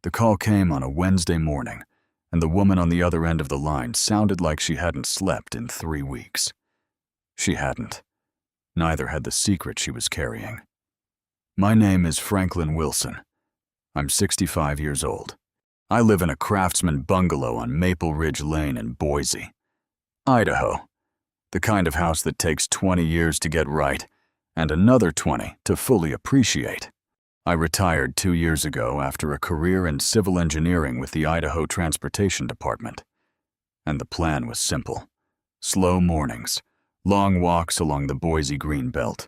The call came on a Wednesday morning, and the woman on the other end of the line sounded like she hadn't slept in 3 weeks. She hadn't. Neither had the secret she was carrying. My name is Franklin Wilson. I'm 65 years old. I live in a craftsman bungalow on Maple Ridge Lane in Boise, Idaho, the kind of house that takes 20 years to get right and another 20 to fully appreciate. I retired 2 years ago after a career in civil engineering with the Idaho Transportation Department. And the plan was simple: slow mornings, long walks along the Boise Greenbelt,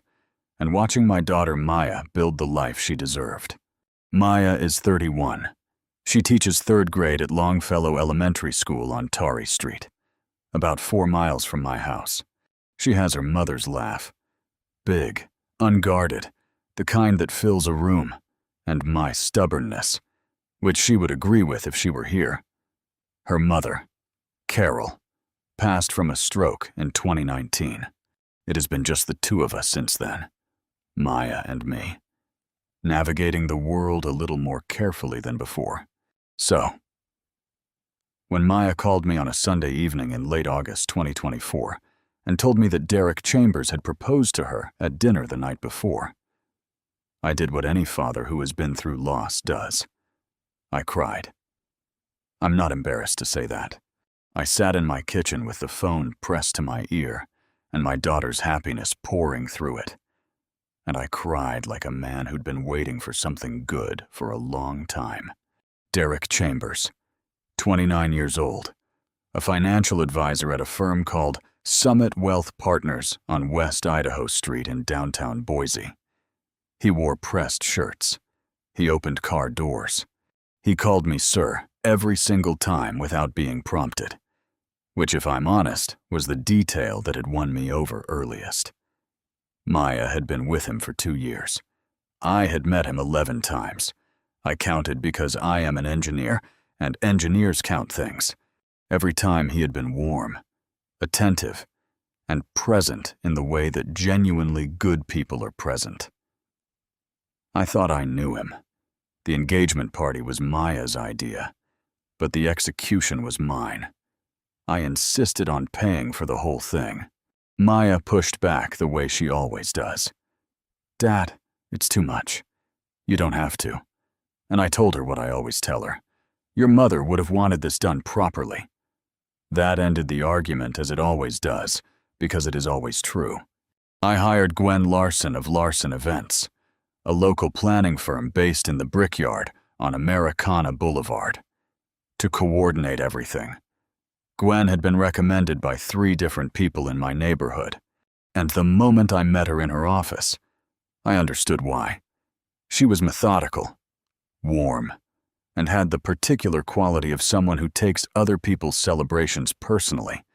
and watching my daughter Maya build the life she deserved. Maya is 31. She teaches 3rd grade at Longfellow Elementary School on Torrey Street, about 4 miles from my house. She has her mother's laugh. Big, unguarded, the kind that fills a room, and my stubbornness, which she would agree with if she were here. Her mother, Carol, passed from a stroke in 2019. It has been just the two of us since then, Maya and me, navigating the world a little more carefully than before. So, when Maya called me on a Sunday evening in late August 2024 and told me that Derek Chambers had proposed to her at dinner the night before, I did what any father who has been through loss does. I cried. I'm not embarrassed to say that. I sat in my kitchen with the phone pressed to my ear and my daughter's happiness pouring through it. And I cried like a man who'd been waiting for something good for a long time. Derek Chambers, 29 years old, a financial advisor at a firm called Summit Wealth Partners on West Idaho Street in downtown Boise. He wore pressed shirts. He opened car doors. He called me sir every single time without being prompted, which, if I'm honest, was the detail that had won me over earliest. Maya had been with him for 2 years. I had met him 11 times. I counted because I am an engineer, and engineers count things. Every time he had been warm, attentive, and present in the way that genuinely good people are present. I thought I knew him. The engagement party was Maya's idea, but the execution was mine. I insisted on paying for the whole thing. Maya pushed back the way she always does. Dad, it's too much. You don't have to. And I told her what I always tell her. Your mother would have wanted this done properly. That ended the argument, as it always does, because it is always true. I hired Gwen Larson of Larson Events, a local planning firm based in the Brickyard on Americana Boulevard, to coordinate everything. Gwen had been recommended by 3 different people in my neighborhood, and the moment I met her in her office, I understood why. She was methodical, warm, and had the particular quality of someone who takes other people's celebrations personally.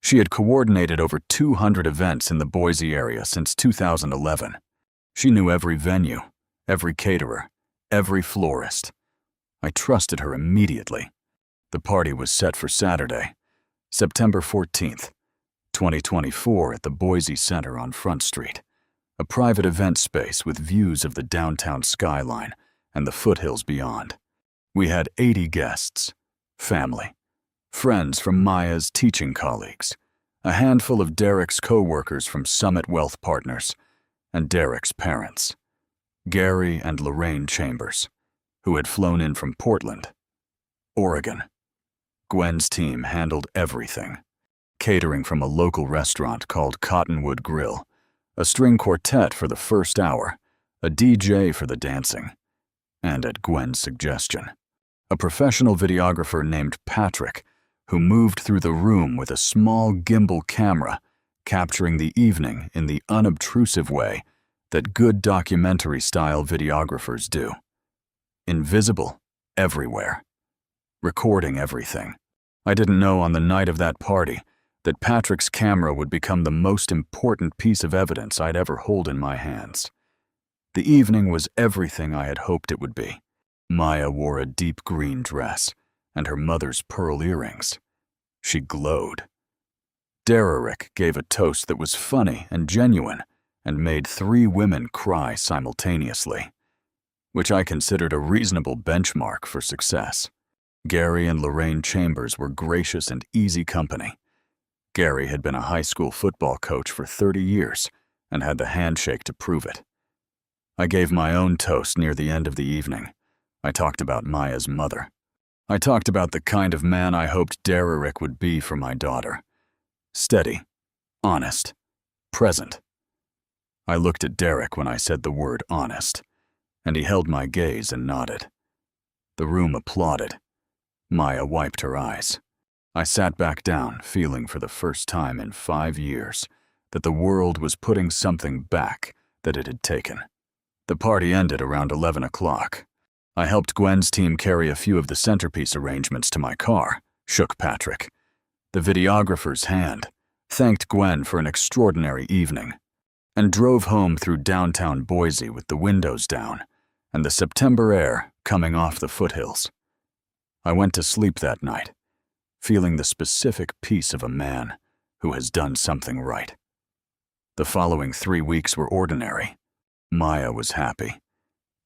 She had coordinated over 200 events in the Boise area since 2011. She knew every venue, every caterer, every florist. I trusted her immediately. The party was set for Saturday, September 14th, 2024 at the Boise Center on Front Street, a private event space with views of the downtown skyline and the foothills beyond. We had 80 guests, family, friends from Maya's teaching colleagues, a handful of Derek's co-workers from Summit Wealth Partners, and Derek's parents, Gary and Lorraine Chambers, who had flown in from Portland, Oregon. Gwen's team handled everything, catering from a local restaurant called Cottonwood Grill, a string quartet for the first hour, a DJ for the dancing, and at Gwen's suggestion, a professional videographer named Patrick, who moved through the room with a small gimbal camera, capturing the evening in the unobtrusive way that good documentary-style videographers do. Invisible everywhere, recording everything. I didn't know on the night of that party that Patrick's camera would become the most important piece of evidence I'd ever hold in my hands. The evening was everything I had hoped it would be. Maya wore a deep green dress and her mother's pearl earrings. She glowed. Derek gave a toast that was funny and genuine and made 3 women cry simultaneously. which I considered a reasonable benchmark for success. Gary and Lorraine Chambers were gracious and easy company. Gary had been a high school football coach for 30 years and had the handshake to prove it. I gave my own toast near the end of the evening. I talked about Maya's mother. I talked about the kind of man I hoped Derrick would be for my daughter. Steady, honest, present. I looked at Derrick when I said the word honest, and he held my gaze and nodded. The room applauded. Maya wiped her eyes. I sat back down, feeling for the first time in 5 years that the world was putting something back that it had taken. The party ended around 11 o'clock. I helped Gwen's team carry a few of the centerpiece arrangements to my car, shook Patrick, the videographer's hand, thanked Gwen for an extraordinary evening, and drove home through downtown Boise with the windows down and the September air coming off the foothills. I went to sleep that night, feeling the specific peace of a man who has done something right. The following 3 weeks were ordinary. Maya was happy.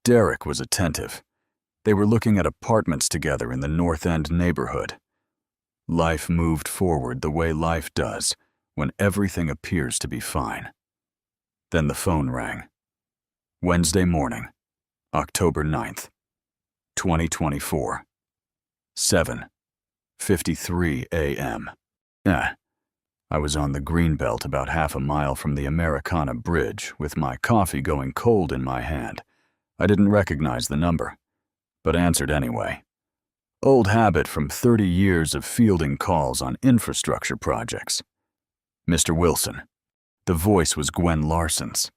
Derrick was attentive. They were looking at apartments together in the North End neighborhood. Life moved forward the way life does when everything appears to be fine. Then the phone rang. Wednesday morning, October 9th, 2024, 7:53 a.m. I was on the Greenbelt about half a mile from the Americana Bridge with my coffee going cold in my hand. I didn't recognize the number, but answered anyway. Old habit from 30 years of fielding calls on infrastructure projects. Mr. Wilson. The voice was Gwen Larson's.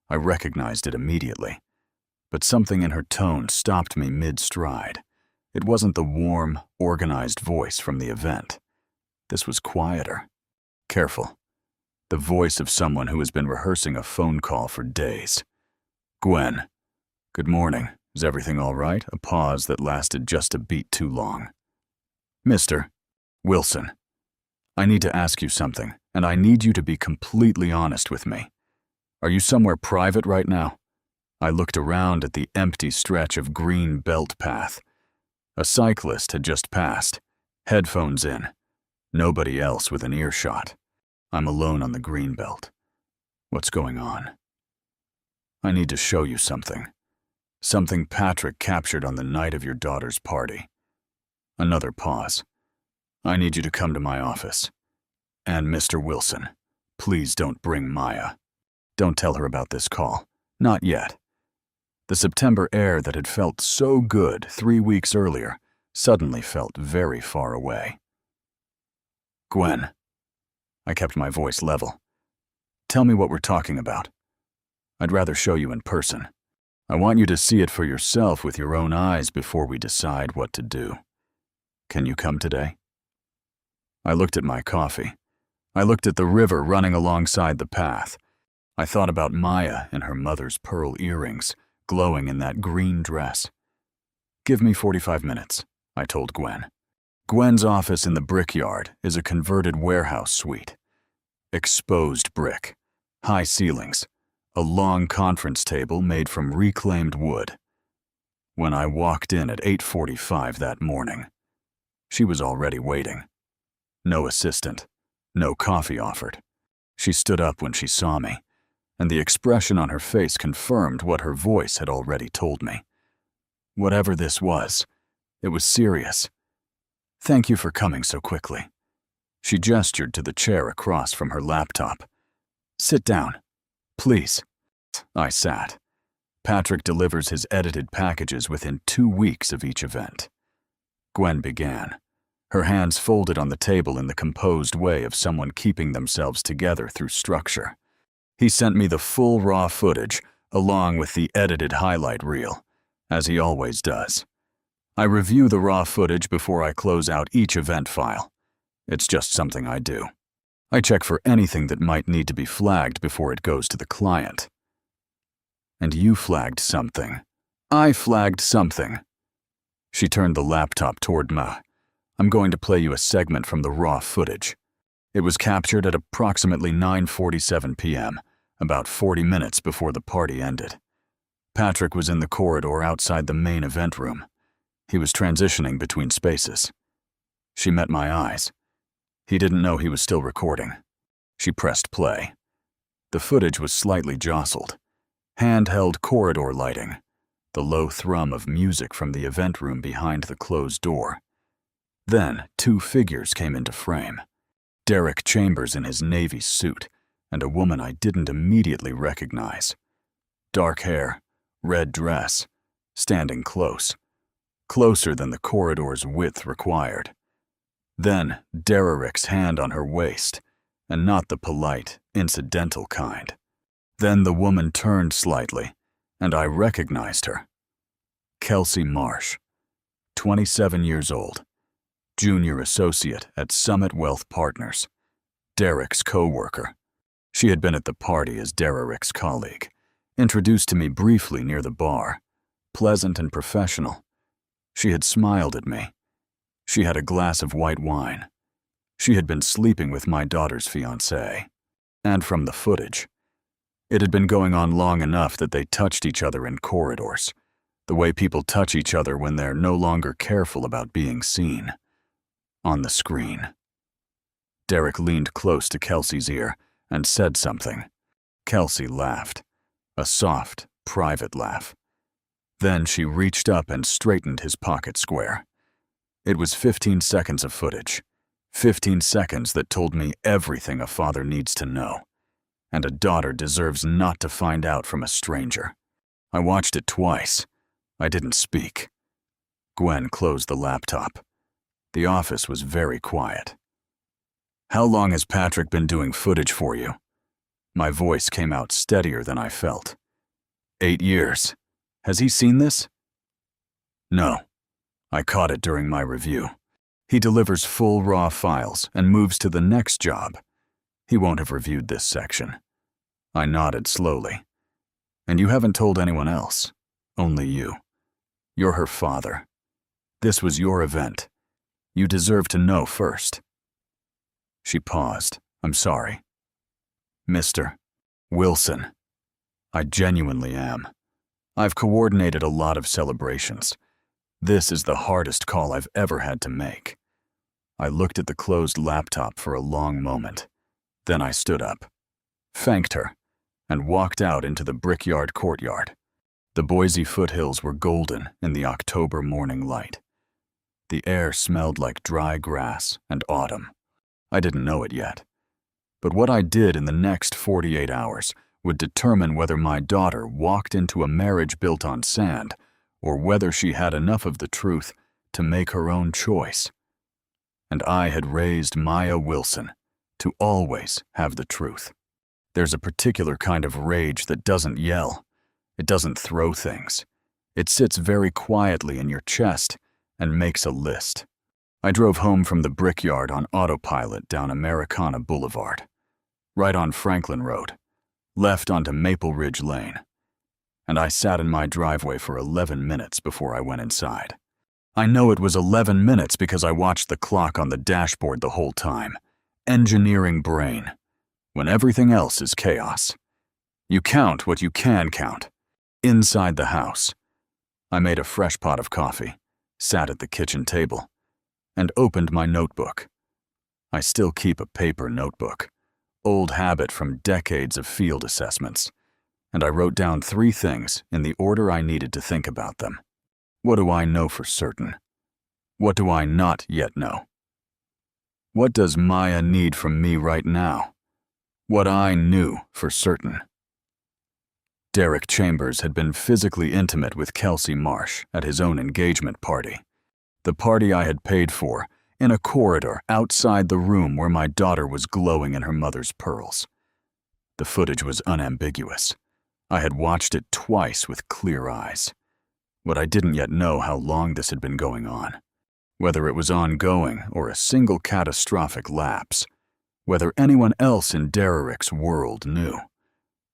I recognized it immediately, but something in her tone stopped me mid-stride. It wasn't the warm, organized voice from the event. This was quieter. Careful. The voice of someone who has been rehearsing a phone call for days. Gwen. Good morning. Is everything all right? A pause that lasted just a beat too long. Mr. Wilson. I need to ask you something, and I need you to be completely honest with me. Are you somewhere private right now? I looked around at the empty stretch of green belt path. A cyclist had just passed, headphones in. Nobody else within earshot. I'm alone on the green belt. What's going on? I need to show you something. Something Patrick captured on the night of your daughter's party. Another pause. I need you to come to my office. And Mr. Wilson, please don't bring Maya. Don't tell her about this call. Not yet. The September air that had felt so good 3 weeks earlier suddenly felt very far away. Gwen. I kept my voice level. Tell me what we're talking about. I'd rather show you in person. I want you to see it for yourself with your own eyes before we decide what to do. Can you come today? I looked at my coffee. I looked at the river running alongside the path. I thought about Maya and her mother's pearl earrings, glowing in that green dress. Give me 45 minutes, I told Gwen. Gwen's office in the Brickyard is a converted warehouse suite. Exposed brick, high ceilings, a long conference table made from reclaimed wood. When I walked in at 8:45 that morning, she was already waiting. No assistant, no coffee offered. She stood up when she saw me, and the expression on her face confirmed what her voice had already told me. Whatever this was, it was serious. Thank you for coming so quickly. She gestured to the chair across from her laptop. Sit down, please. I sat. Patrick delivers his edited packages within 2 weeks of each event. Gwen began, her hands folded on the table in the composed way of someone keeping themselves together through structure. He sent me the full raw footage, along with the edited highlight reel, as he always does. I review the raw footage before I close out each event file. It's just something I do. I check for anything that might need to be flagged before it goes to the client. And you flagged something. I flagged something. She turned the laptop toward me. I'm going to play you a segment from the raw footage. It was captured at approximately 9:47 p.m., about 40 minutes before the party ended. Patrick was in the corridor outside the main event room. He was transitioning between spaces. She met my eyes. He didn't know he was still recording. She pressed play. The footage was slightly jostled. Handheld corridor lighting. The low thrum of music from the event room behind the closed door. Then, two figures came into frame. Derek Chambers in his Navy suit, and a woman I didn't immediately recognize. Dark hair, red dress, standing close. Closer than the corridor's width required. Then, Derek's hand on her waist, and not the polite, incidental kind. Then the woman turned slightly, and I recognized her. Kelsey Marsh, 27 years old, junior associate at Summit Wealth Partners, Derek's co-worker. She had been at the party as Derek's colleague, introduced to me briefly near the bar, pleasant and professional. She had smiled at me. She had a glass of white wine. She had been sleeping with my daughter's fiancé. And from the footage, it had been going on long enough that they touched each other in corridors, the way people touch each other when they're no longer careful about being seen. On the screen. Derek leaned close to Kelsey's ear and said something. Kelsey laughed, a soft, private laugh. Then she reached up and straightened his pocket square. It was 15 seconds of footage, 15 seconds that told me everything a father needs to know, and a daughter deserves not to find out from a stranger. I watched it twice. I didn't speak. Gwen closed the laptop. The office was very quiet. "How long has Patrick been doing footage for you?" My voice came out steadier than I felt. 8 years. Has he seen this? No. I caught it during my review. He delivers full raw files and moves to the next job. He won't have reviewed this section. I nodded slowly. And you haven't told anyone else. Only you. You're her father. This was your event. You deserve to know first. She paused. I'm sorry. Mr. Wilson. I genuinely am. I've coordinated a lot of celebrations. This is the hardest call I've ever had to make. I looked at the closed laptop for a long moment. Then I stood up, thanked her, and walked out into the Brickyard courtyard. The Boise foothills were golden in the October morning light. The air smelled like dry grass and autumn. I didn't know it yet. But what I did in the next 48 hours would determine whether my daughter walked into a marriage built on sand or whether she had enough of the truth to make her own choice. And I had raised Maya Wilson to always have the truth. There's a particular kind of rage that doesn't yell. It doesn't throw things. It sits very quietly in your chest and makes a list. I drove home from the Brickyard on autopilot down Americana Boulevard, right on Franklin Road, left onto Maple Ridge Lane, and I sat in my driveway for 11 minutes before I went inside. I know it was 11 minutes because I watched the clock on the dashboard the whole time. Engineering brain, when everything else is chaos. You count what you can count. Inside the house. I made a fresh pot of coffee, sat at the kitchen table, and opened my notebook. I still keep a paper notebook, old habit from decades of field assessments, and I wrote down 3 things in the order I needed to think about them. What do I know for certain? What do I not yet know? What does Maya need from me right now? What I knew for certain. Derek Chambers had been physically intimate with Kelsey Marsh at his own engagement party. The party I had paid for, in a corridor outside the room where my daughter was glowing in her mother's pearls. The footage was unambiguous. I had watched it twice with clear eyes. But I didn't yet know how long this had been going on. Whether it was ongoing or a single catastrophic lapse. Whether anyone else in Derek's world knew.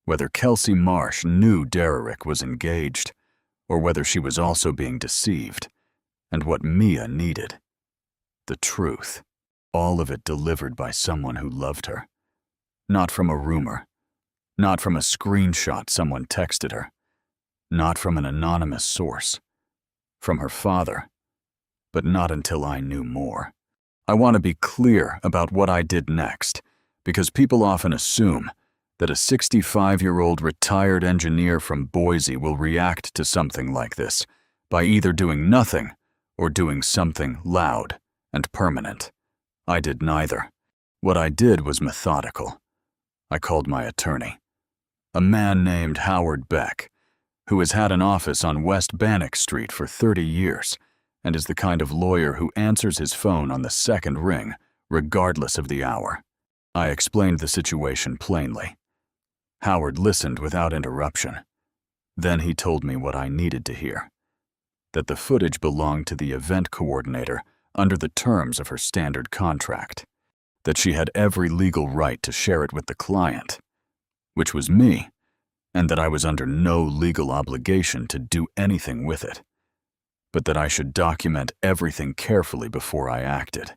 Whether Kelsey Marsh knew Derek was engaged, or whether she was also being deceived. And what Mia needed. The truth. All of it delivered by someone who loved her. Not from a rumor. Not from a screenshot someone texted her. not from an anonymous source. From her father, but not until I knew more. I want to be clear about what I did next, because people often assume that a 65-year-old retired engineer from Boise will react to something like this by either doing nothing or doing something loud and permanent. I did neither. What I did was methodical. I called my attorney, a man named Howard Beck, who has had an office on West Bannock Street for 30 years and is the kind of lawyer who answers his phone on the second ring, regardless of the hour. I explained the situation plainly. Howard listened without interruption. Then he told me what I needed to hear, that the footage belonged to the event coordinator under the terms of her standard contract, that she had every legal right to share it with the client, which was me, and that I was under no legal obligation to do anything with it, but that I should document everything carefully before I acted.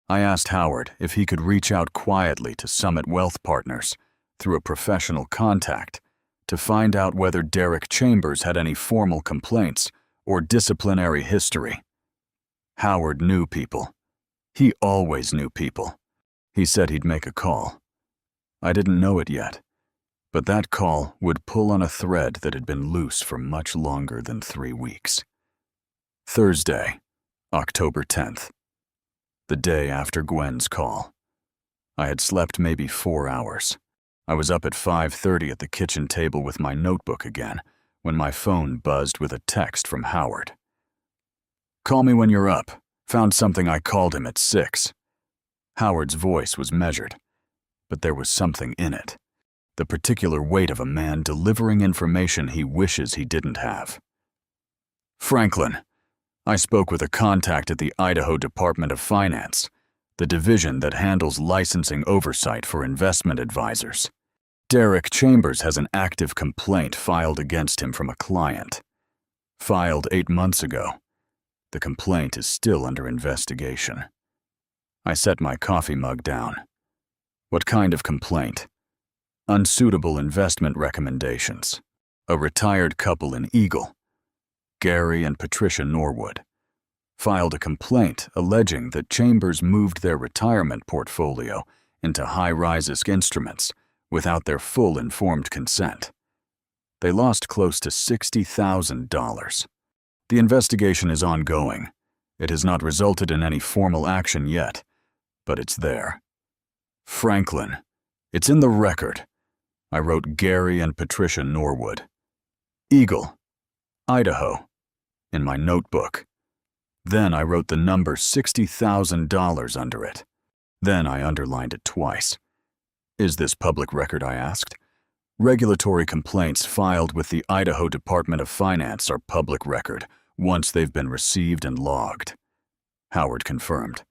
I asked Howard if he could reach out quietly to Summit Wealth Partners through a professional contact to find out whether Derek Chambers had any formal complaints or disciplinary history. Howard knew people. He always knew people. He said he'd make a call. I didn't know it yet, but that call would pull on a thread that had been loose for much longer than 3 weeks. Thursday, October 10th, the day after Gwen's call. I had slept maybe 4 hours. I was up at 5:30 at the kitchen table with my notebook again when my phone buzzed with a text from Howard. "Call me when you're up. Found something I called him at 6. Howard's voice was measured, but there was something in it. The particular weight of a man delivering information he wishes he didn't have. "Franklin, I spoke with a contact at the Idaho Department of Finance, the division that handles licensing oversight for investment advisors. Derek Chambers has an active complaint filed against him from a client. Filed 8 months ago. The complaint is still under investigation." I set my coffee mug down. "What kind of complaint?" "Unsuitable investment recommendations. A retired couple in Eagle, Gary and Patricia Norwood, filed a complaint alleging that Chambers moved their retirement portfolio into high-risk instruments without their full informed consent. They lost close to $60,000. The investigation is ongoing. It has not resulted in any formal action yet, but it's there. Franklin, it's in the record." I wrote Gary and Patricia Norwood. "Eagle, Idaho," in my notebook. Then I wrote the number $60,000 under it. Then I underlined it twice. "Is this public record?" I asked. "Regulatory complaints filed with the Idaho Department of Finance are public record once they've been received and logged." Howard confirmed.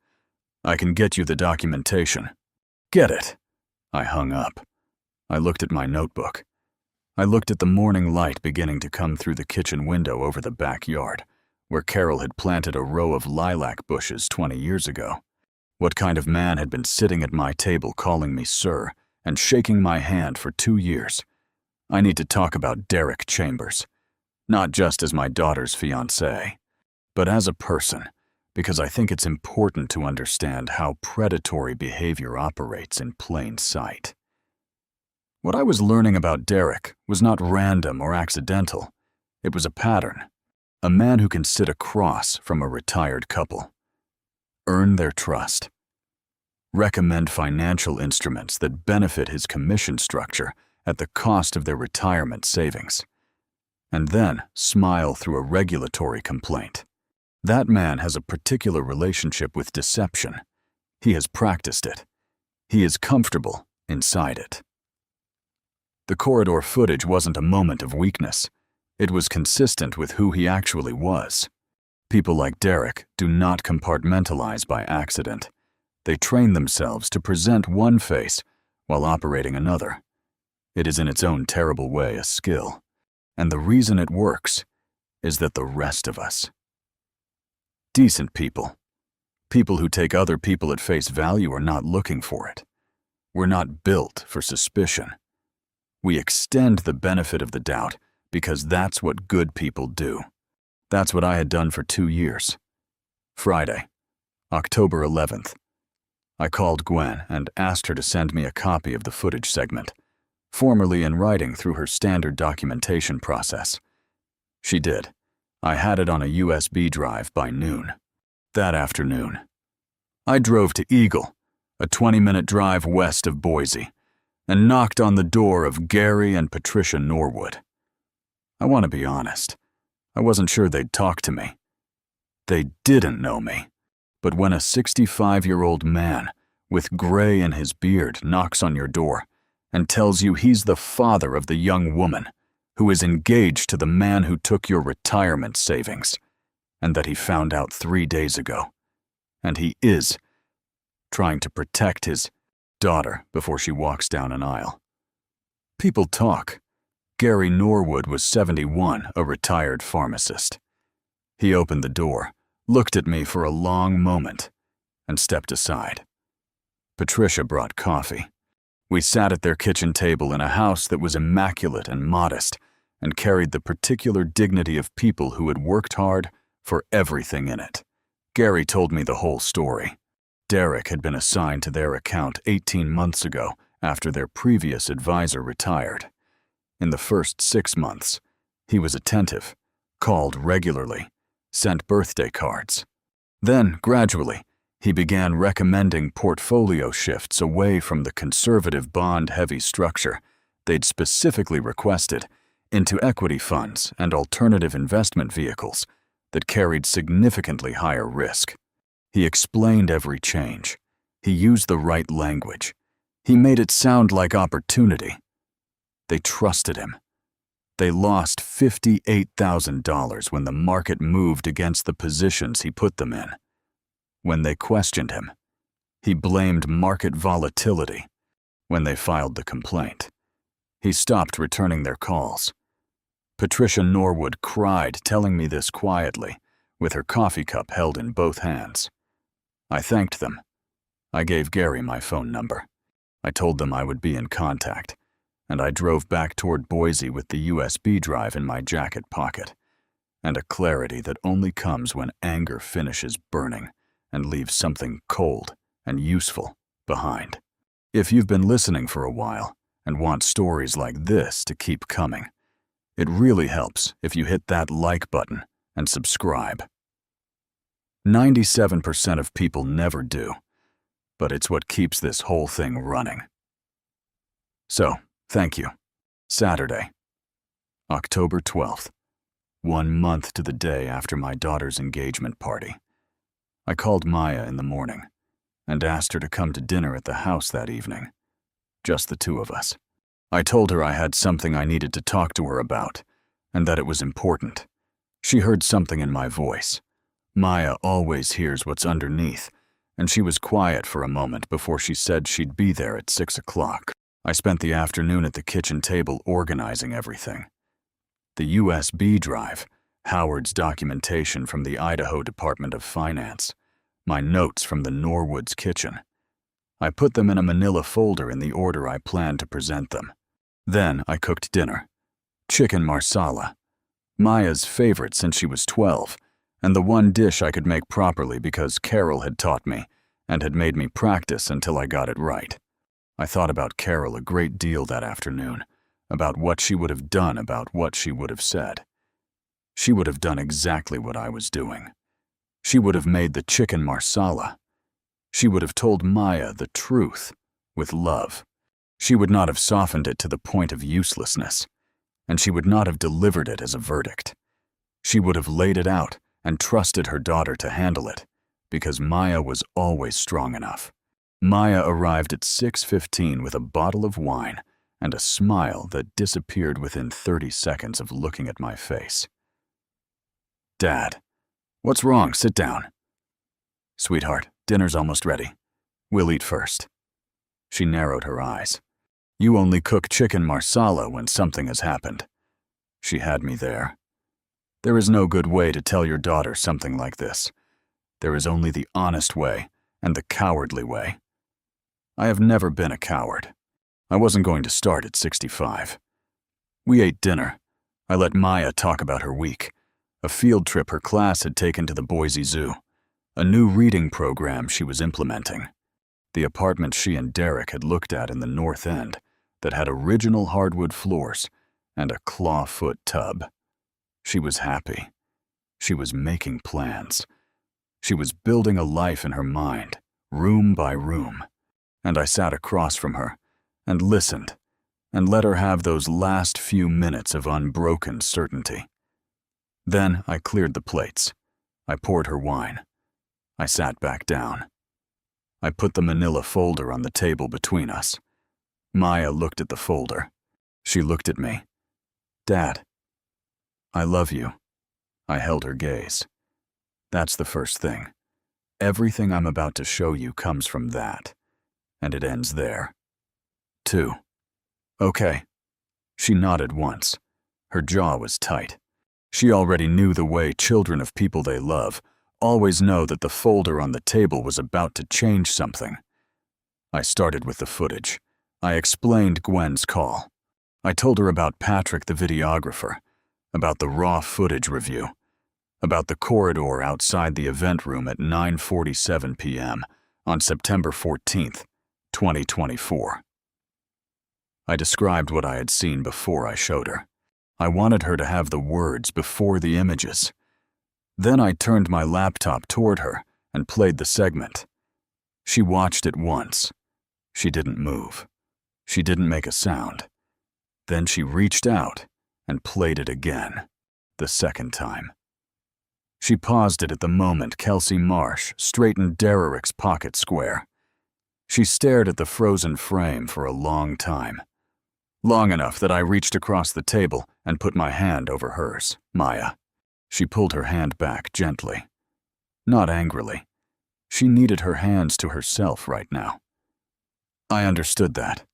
"I can get you the documentation." "Get it." I hung up. I looked at my notebook. I looked at the morning light beginning to come through the kitchen window over the backyard, where Carol had planted a row of lilac bushes 20 years ago. What kind of man had been sitting at my table calling me sir and shaking my hand for 2 years? I need to talk about Derek Chambers, not just as my daughter's fiancé, but as a person, because I think it's important to understand how predatory behavior operates in plain sight. What I was learning about Derek was not random or accidental. It was a pattern. A man who can sit across from a retired couple, earn their trust, recommend financial instruments that benefit his commission structure at the cost of their retirement savings, and then smile through a regulatory complaint. That man has a particular relationship with deception. He has practiced it. He is comfortable inside it. The corridor footage wasn't a moment of weakness. It was consistent with who he actually was. People like Derek do not compartmentalize by accident. They train themselves to present one face while operating another. It is in its own terrible way a skill. And the reason it works is that the rest of us, decent people, people who take other people at face value, are not looking for it. We're not built for suspicion. We extend the benefit of the doubt because that's what good people do. That's what I had done for 2 years. Friday, October 11th. I called Gwen and asked her to send me a copy of the footage segment, formerly in writing through her standard documentation process. She did. I had it on a USB drive by noon. That afternoon, I drove to Eagle, a 20-minute drive west of Boise, and knocked on the door of Gary and Patricia Norwood. I want to be honest. I wasn't sure they'd talk to me. They didn't know me. But when a 65-year-old man with gray in his beard knocks on your door and tells you he's the father of the young woman who is engaged to the man who took your retirement savings, and that he found out 3 days ago, and he is trying to protect his daughter before she walks down an aisle. People talk. Gary Norwood was 71, a retired pharmacist. He opened the door, looked at me for a long moment, and stepped aside. Patricia brought coffee. We sat at their kitchen table in a house that was immaculate and modest and carried the particular dignity of people who had worked hard for everything in it. Gary told me the whole story. Derek had been assigned to their account 18 months ago after their previous advisor retired. In the first 6 months, he was attentive, called regularly, sent birthday cards. Then, gradually, he began recommending portfolio shifts away from the conservative bond-heavy structure they'd specifically requested into equity funds and alternative investment vehicles that carried significantly higher risk. He explained every change. He used the right language. He made it sound like opportunity. They trusted him. They lost $58,000 when the market moved against the positions he put them in. When they questioned him, he blamed market volatility. When they filed the complaint, he stopped returning their calls. Patricia Norwood cried, telling me this quietly, with her coffee cup held in both hands. I thanked them. I gave Gary my phone number. I told them I would be in contact, and I drove back toward Boise with the USB drive in my jacket pocket, and a clarity that only comes when anger finishes burning and leaves something cold and useful behind. If you've been listening for a while and want stories like this to keep coming, it really helps if you hit that like button and subscribe. 97% of people never do, but it's what keeps this whole thing running. So, thank you. Saturday, October 12th, 1 month to the day after my daughter's engagement party. I called Maya in the morning and asked her to come to dinner at the house that evening. Just the two of us. I told her I had something I needed to talk to her about, and that it was important. She heard something in my voice. Maya always hears what's underneath, and she was quiet for a moment before she said she'd be there at 6 o'clock. I spent the afternoon at the kitchen table organizing everything. The USB drive, Howard's documentation from the Idaho Department of Finance, my notes from the Norwood's kitchen. I put them in a manila folder in the order I planned to present them. Then I cooked dinner. Chicken marsala, Maya's favorite since she was 12, and the one dish I could make properly because Carol had taught me and had made me practice until I got it right. I thought about Carol a great deal that afternoon, about what she would have done, about what she would have said. She would have done exactly what I was doing. She would have made the chicken marsala. She would have told Maya the truth with love. She would not have softened it to the point of uselessness, and she would not have delivered it as a verdict. She would have laid it out and trusted her daughter to handle it, because Maya was always strong enough. Maya arrived at 6:15 with a bottle of wine and a smile that disappeared within 30 seconds of looking at my face. "Dad, what's wrong? Sit down." "Sweetheart, dinner's almost ready. We'll eat first." She narrowed her eyes. "You only cook chicken marsala when something has happened." She had me there. There is no good way to tell your daughter something like this. There is only the honest way and the cowardly way. I have never been a coward. I wasn't going to start at 65. We ate dinner. I let Maya talk about her week, a field trip her class had taken to the Boise Zoo, a new reading program she was implementing, the apartment she and Derek had looked at in the North End that had original hardwood floors and a clawfoot tub. She was happy. She was making plans. She was building a life in her mind, room by room. And I sat across from her and listened and let her have those last few minutes of unbroken certainty. Then I cleared the plates. I poured her wine. I sat back down. I put the manila folder on the table between us. Maya looked at the folder. She looked at me. "Dad, I love you." I held her gaze. "That's the first thing. Everything I'm about to show you comes from that. And it ends there. 2. Okay." She nodded once. Her jaw was tight. She already knew the way children of people they love always know that the folder on the table was about to change something. I started with the footage. I explained Gwen's call. I told her about Patrick the videographer, about the raw footage review, about the corridor outside the event room at 9:47 p.m. on September 14th, 2024. I described what I had seen before I showed her. I wanted her to have the words before the images. Then I turned my laptop toward her and played the segment. She watched it once. She didn't move. She didn't make a sound. Then she reached out and played it again, the second time. She paused it at the moment Kelsey Marsh straightened Derek's pocket square. She stared at the frozen frame for a long time. Long enough that I reached across the table and put my hand over hers. "Maya." She pulled her hand back gently. Not angrily. She needed her hands to herself right now. "I understood that.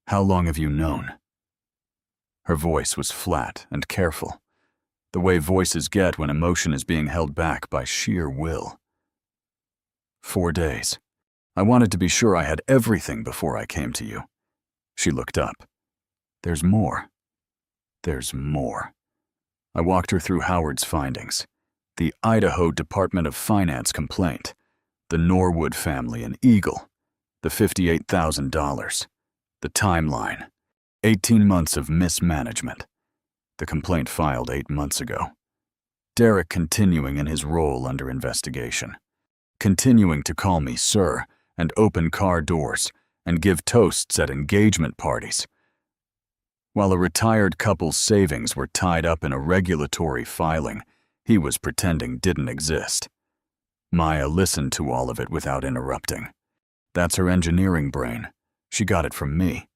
How long have you known?" Her voice was flat and careful, the way voices get when emotion is being held back by sheer will. 4 days. I wanted to be sure I had everything before I came to you." She looked up. "There's more. There's more." I walked her through Howard's findings, the Idaho Department of Finance complaint, the Norwood family in Eagle, the $58,000, the timeline, 18 months of mismanagement, the complaint filed 8 months ago, Derek continuing in his role under investigation, continuing to call me sir and open car doors and give toasts at engagement parties, while a retired couple's savings were tied up in a regulatory filing he was pretending didn't exist. Maya listened to all of it without interrupting. That's her engineering brain. She got it from me.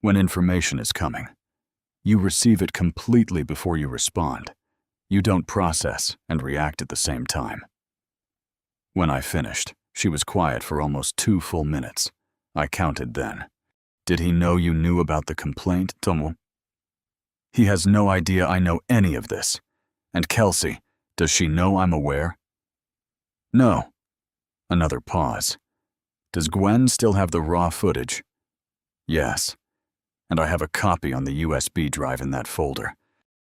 When information is coming, you receive it completely before you respond. You don't process and react at the same time. When I finished, she was quiet for almost 2 full minutes. I counted then. "Did he know you knew about the complaint, Tomo?" "He has no idea I know any of this. And Kelsey, does she know I'm aware?" "No." Another pause. "Does Gwen still have the raw footage?" "Yes. And I have a copy on the USB drive in that folder."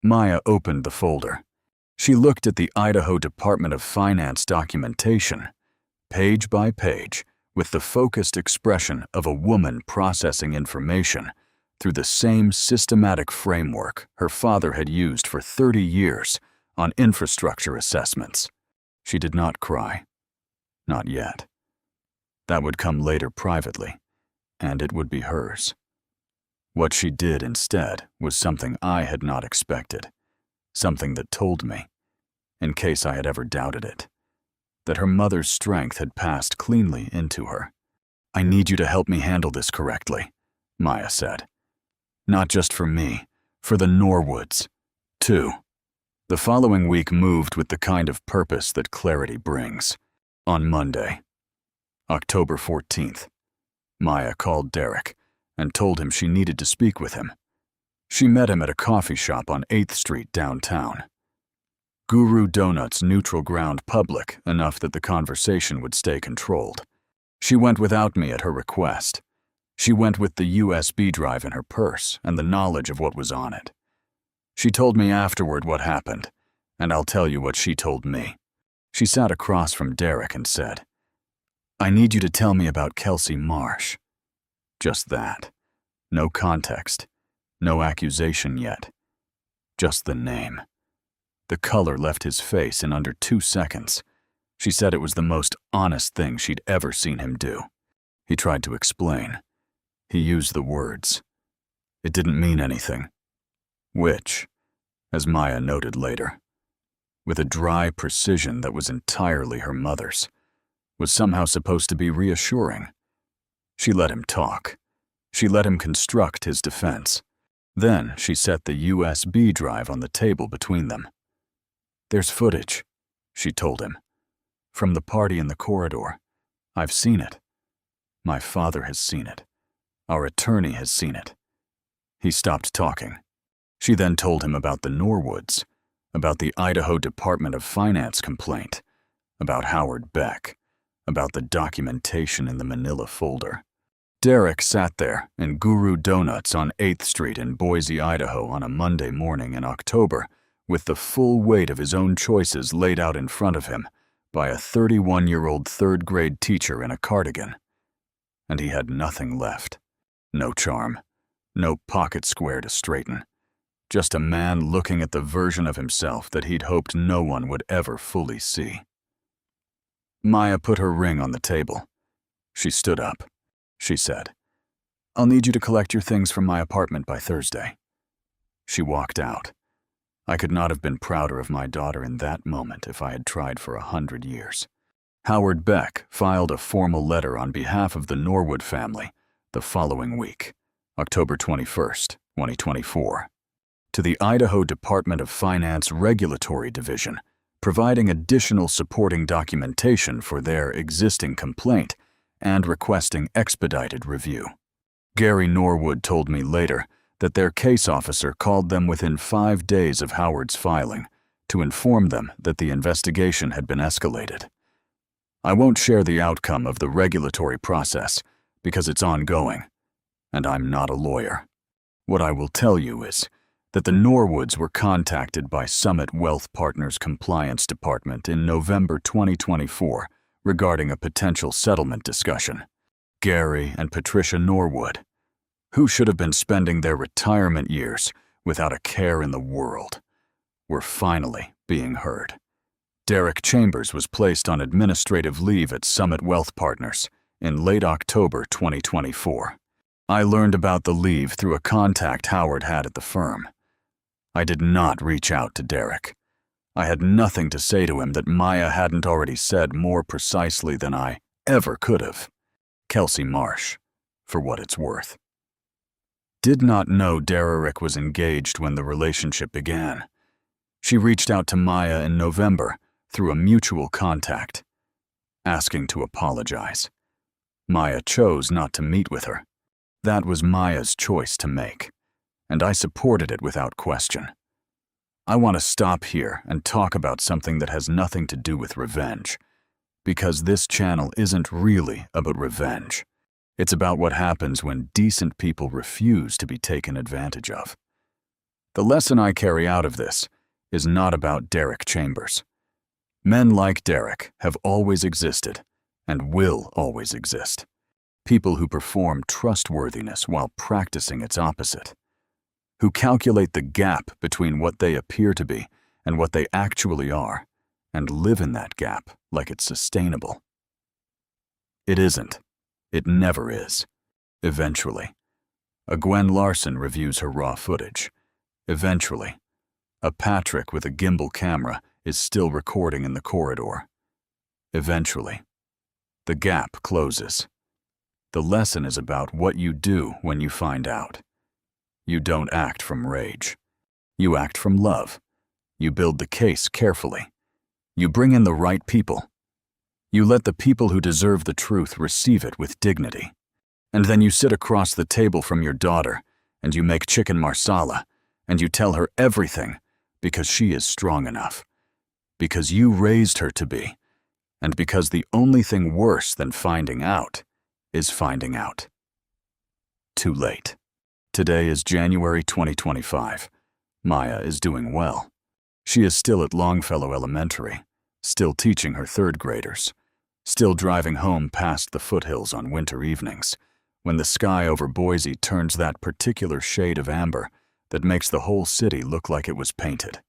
Maya opened the folder. She looked at the Idaho Department of Finance documentation, page by page, with the focused expression of a woman processing information through the same systematic framework her father had used for 30 years on infrastructure assessments. She did not cry. Not yet. That would come later privately, and it would be hers. What she did instead was something I had not expected, something that told me, in case I had ever doubted it, that her mother's strength had passed cleanly into her. "I need you to help me handle this correctly," Maya said. "Not just for me, for the Norwoods, too." The following week moved with the kind of purpose that clarity brings. On Monday, October 14th, Maya called Derek and told him she needed to speak with him. She met him at a coffee shop on 8th Street downtown. Guru Donuts neutral ground public enough that the conversation would stay controlled. She went without me at her request. She went with the USB drive in her purse and the knowledge of what was on it. She told me afterward what happened, and I'll tell you what she told me. She sat across from Derek and said, "I need you to tell me about Kelsey Marsh." Just that. No context. No accusation yet. Just the name. The color left his face in under 2 seconds. She said it was the most honest thing she'd ever seen him do. He tried to explain. He used the words. It didn't mean anything. Which, as Maya noted later, with a dry precision that was entirely her mother's, was somehow supposed to be reassuring. She let him talk. She let him construct his defense. Then she set the USB drive on the table between them. "There's footage," she told him, "from the party in the corridor. I've seen it. My father has seen it. Our attorney has seen it." He stopped talking. She then told him about the Norwoods, about the Idaho Department of Finance complaint, about Howard Beck, about the documentation in the manila folder. Derek sat there in Guru Donuts on 8th Street in Boise, Idaho on a Monday morning in October with the full weight of his own choices laid out in front of him by a 31-year-old third-grade teacher in a cardigan. And he had nothing left. No charm. No pocket square to straighten. Just a man looking at the version of himself that he'd hoped no one would ever fully see. Maya put her ring on the table. She stood up. She said, "I'll need you to collect your things from my apartment by Thursday." She walked out. I could not have been prouder of my daughter in that moment if I had tried for 100 years. Howard Beck filed a formal letter on behalf of the Norwood family the following week, October 21st, 2024, to the Idaho Department of Finance Regulatory Division, providing additional supporting documentation for their existing complaint and requesting expedited review. Gary Norwood told me later that their case officer called them within 5 days of Howard's filing to inform them that the investigation had been escalated. I won't share the outcome of the regulatory process because it's ongoing, and I'm not a lawyer. What I will tell you is that the Norwoods were contacted by Summit Wealth Partners Compliance Department in November 2024 regarding a potential settlement discussion. Gary and Patricia Norwood, who should have been spending their retirement years without a care in the world, were finally being heard. Derek Chambers was placed on administrative leave at Summit Wealth Partners in late October 2024. I learned about the leave through a contact Howard had at the firm. I did not reach out to Derek. I had nothing to say to him that Maya hadn't already said more precisely than I ever could have. Kelsey Marsh, for what it's worth. Did not know Derek was engaged when the relationship began. She reached out to Maya in November through a mutual contact, asking to apologize. Maya chose not to meet with her. That was Maya's choice to make, and I supported it without question. I want to stop here and talk about something that has nothing to do with revenge, because this channel isn't really about revenge. It's about what happens when decent people refuse to be taken advantage of. The lesson I carry out of this is not about Derek Chambers. Men like Derek have always existed and will always exist. People who perform trustworthiness while practicing its opposite. Who calculate the gap between what they appear to be and what they actually are, and live in that gap like it's sustainable. It isn't. It never is. Eventually. A Gwen Larson reviews her raw footage. Eventually. A Patrick with a gimbal camera is still recording in the corridor. Eventually. The gap closes. The lesson is about what you do when you find out. You don't act from rage. You act from love. You build the case carefully. You bring in the right people. You let the people who deserve the truth receive it with dignity. And then you sit across the table from your daughter, and you make chicken marsala, and you tell her everything because she is strong enough. Because you raised her to be. And because the only thing worse than finding out is finding out. Too late. Today is January 2025. Maya is doing well. She is still at Longfellow Elementary, still teaching her third graders, still driving home past the foothills on winter evenings, when the sky over Boise turns that particular shade of amber that makes the whole city look like it was painted.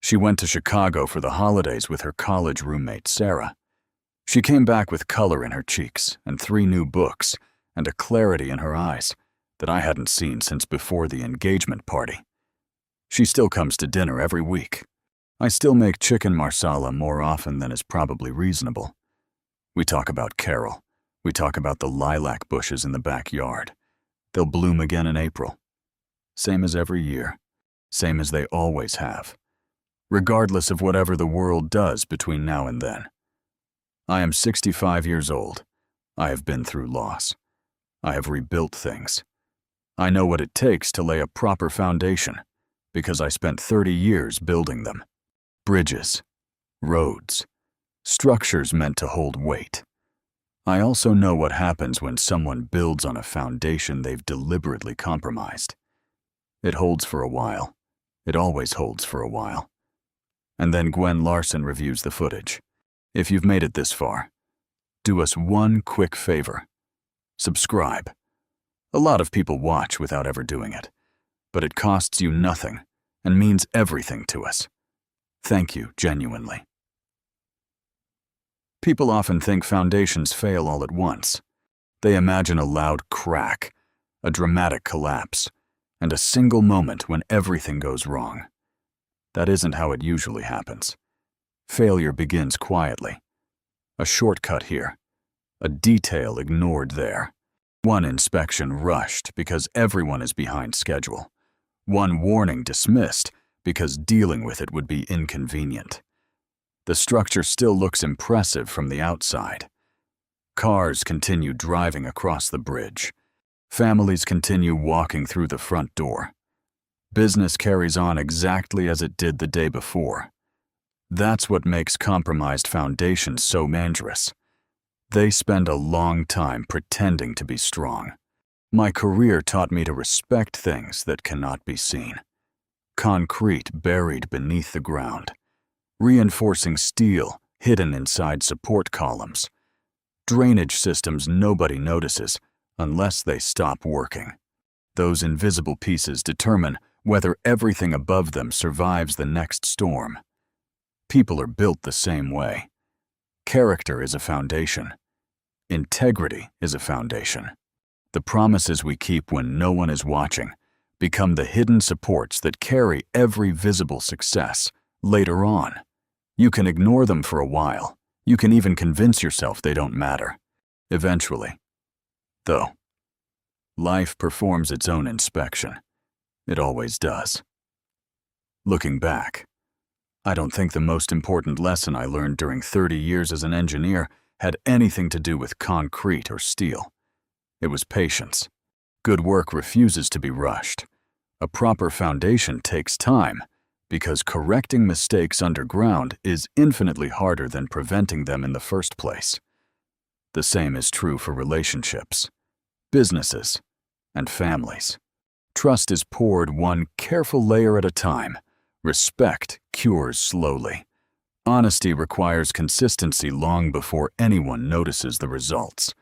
She went to Chicago for the holidays with her college roommate, Sarah. She came back with color in her cheeks and 3 new books and a clarity in her eyes that I hadn't seen since before the engagement party. She still comes to dinner every week. I still make chicken marsala more often than is probably reasonable. We talk about Carol. We talk about the lilac bushes in the backyard. They'll bloom again in April. Same as every year. Same as they always have. Regardless of whatever the world does between now and then. I am 65 years old. I have been through loss. I have rebuilt things. I know what it takes to lay a proper foundation because I spent 30 years building them. Bridges, roads, structures meant to hold weight. I also know what happens when someone builds on a foundation they've deliberately compromised. It holds for a while. It always holds for a while. And then Gwen Larson reviews the footage. If you've made it this far, do us one quick favor. Subscribe. A lot of people watch without ever doing it, but it costs you nothing and means everything to us. Thank you, genuinely. People often think foundations fail all at once. They imagine a loud crack, a dramatic collapse, and a single moment when everything goes wrong. That isn't how it usually happens. Failure begins quietly. A shortcut here, a detail ignored there. One inspection rushed because everyone is behind schedule. One warning dismissed because dealing with it would be inconvenient. The structure still looks impressive from the outside. Cars continue driving across the bridge. Families continue walking through the front door. Business carries on exactly as it did the day before. That's what makes compromised foundations so dangerous. They spend a long time pretending to be strong. My career taught me to respect things that cannot be seen. Concrete buried beneath the ground. Reinforcing steel hidden inside support columns. Drainage systems nobody notices unless they stop working. Those invisible pieces determine whether everything above them survives the next storm. People are built the same way. Character is a foundation. Integrity is a foundation. The promises we keep when no one is watching become the hidden supports that carry every visible success later on. You can ignore them for a while. You can even convince yourself they don't matter. Eventually, though, life performs its own inspection. It always does. Looking back, I don't think the most important lesson I learned during 30 years as an engineer had anything to do with concrete or steel. It was patience. Good work refuses to be rushed. A proper foundation takes time because correcting mistakes underground is infinitely harder than preventing them in the first place. The same is true for relationships, businesses, and families. Trust is poured one careful layer at a time. Respect cures slowly. Honesty requires consistency long before anyone notices the results.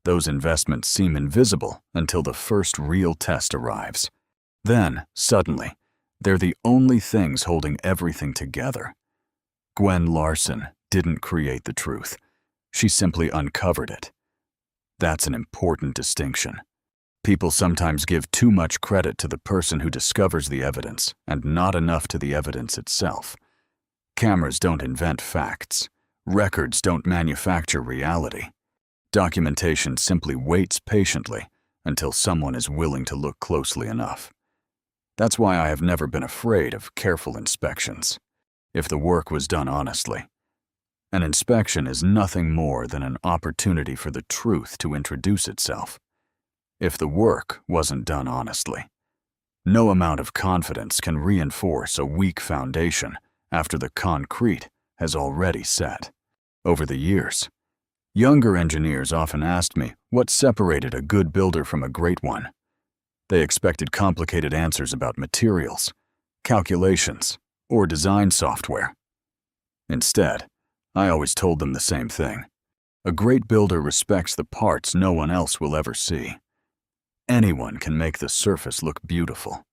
Those investments seem invisible until the first real test arrives. Then, suddenly, they're the only things holding everything together. Gwen Larson didn't create the truth. She simply uncovered it. That's an important distinction. People sometimes give too much credit to the person who discovers the evidence and not enough to the evidence itself. Cameras don't invent facts. Records don't manufacture reality. Documentation simply waits patiently until someone is willing to look closely enough. That's why I have never been afraid of careful inspections, if the work was done honestly. An inspection is nothing more than an opportunity for the truth to introduce itself. If the work wasn't done honestly, no amount of confidence can reinforce a weak foundation after the concrete has already set. Over the years, younger engineers often asked me what separated a good builder from a great one. They expected complicated answers about materials, calculations, or design software. Instead, I always told them the same thing. A great builder respects the parts no one else will ever see. Anyone can make the surface look beautiful.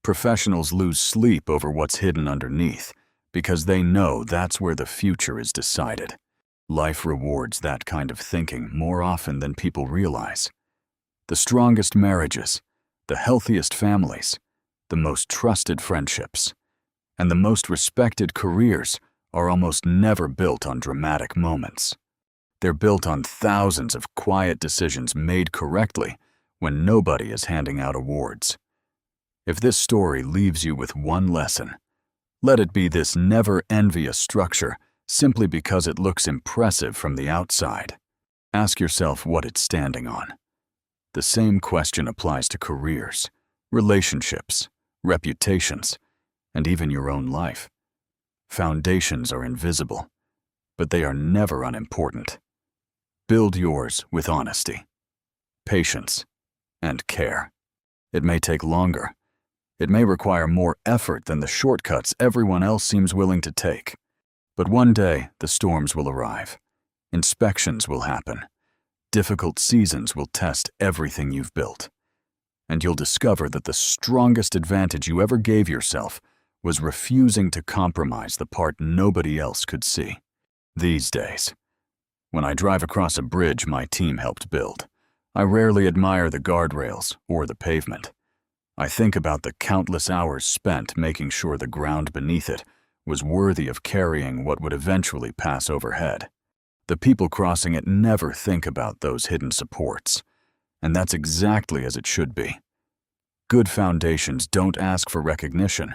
Professionals lose sleep over what's hidden underneath because they know that's where the future is decided. Life rewards that kind of thinking more often than people realize. The strongest marriages, the healthiest families, the most trusted friendships, and the most respected careers are almost never built on dramatic moments. They're built on thousands of quiet decisions made correctly when nobody is handing out awards. If this story leaves you with one lesson, let it be this: never envy a structure simply because it looks impressive from the outside. Ask yourself what it's standing on. The same question applies to careers, relationships, reputations, and even your own life. Foundations are invisible, but they are never unimportant. Build yours with honesty, patience, and care. It may take longer. It may require more effort than the shortcuts everyone else seems willing to take. But one day, the storms will arrive. Inspections will happen. Difficult seasons will test everything you've built. And you'll discover that the strongest advantage you ever gave yourself was refusing to compromise the part nobody else could see. These days, when I drive across a bridge my team helped build, I rarely admire the guardrails or the pavement. I think about the countless hours spent making sure the ground beneath it was worthy of carrying what would eventually pass overhead. The people crossing it never think about those hidden supports, and that's exactly as it should be. Good foundations don't ask for recognition.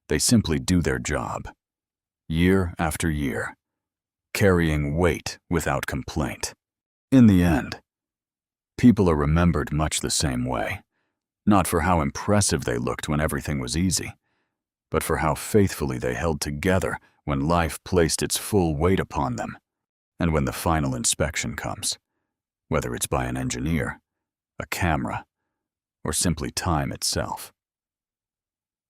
They simply do their job, year after year, carrying weight without complaint. In the end, people are remembered much the same way, not for how impressive they looked when everything was easy, but for how faithfully they held together when life placed its full weight upon them, and when the final inspection comes, whether it's by an engineer, a camera, or simply time itself.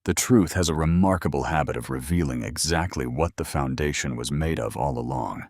The truth has a remarkable habit of revealing exactly what the foundation was made of all along.